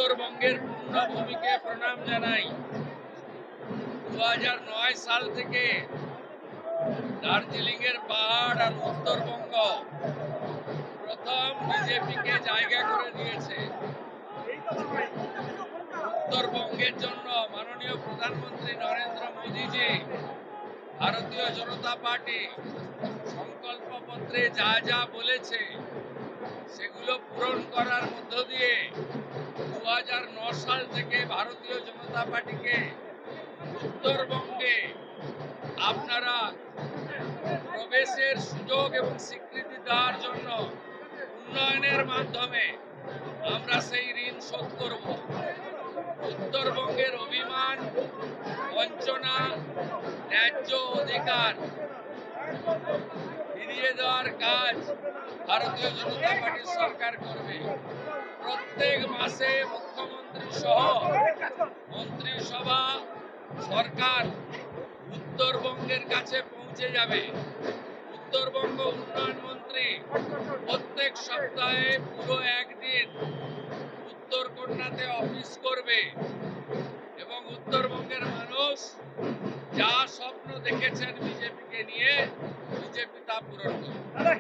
উত্তরবঙ্গের পূর্ণভূমিকে প্রণাম জানাই। 2009 সাল থেকে দার্জিলিং এর পাহাড় আর উত্তরবঙ্গ প্রথম বিজেপিকে জায়গা করে দিয়েছে। উত্তরবঙ্গের জন্য মাননীয় প্রধানমন্ত্রী নরেন্দ্র মোদীজি ভারতীয় জনতা পার্টি সংকল্পপত্রে যা যা বলেছে সেগুলো পূরণ করার মধ্য দিয়ে 2009 সাল থেকে ভারতীয় জনতা পার্টিকে উত্তরবঙ্গে আপনারা প্রবেশের সুযোগ এবং স্বীকৃতি দেওয়ার জন্য উন্নয়নের মাধ্যমে আমরা সেই ঋণ শোধ করব। উত্তরবঙ্গের অভিমান, বঞ্চনা, ন্যায্য অধিকার ফিরিয়ে দেওয়ার কাজ ভারতীয় জনতা পার্টির সরকার করবে। প্রত্যেক মাসে মুখ্যমন্ত্রী সহ মন্ত্রিসভা সরকার উত্তরবঙ্গের কাছে পৌঁছে যাবে। উত্তরবঙ্গ উন্নয়ন মন্ত্রী প্রত্যেক সপ্তাহে পুরো একদিন উত্তরকন্যাতে অফিস করবে এবং উত্তরবঙ্গের মানুষ যা স্বপ্ন দেখেছেন বিজেপিকে নিয়ে, বিজেপি তা পূরণ করবে।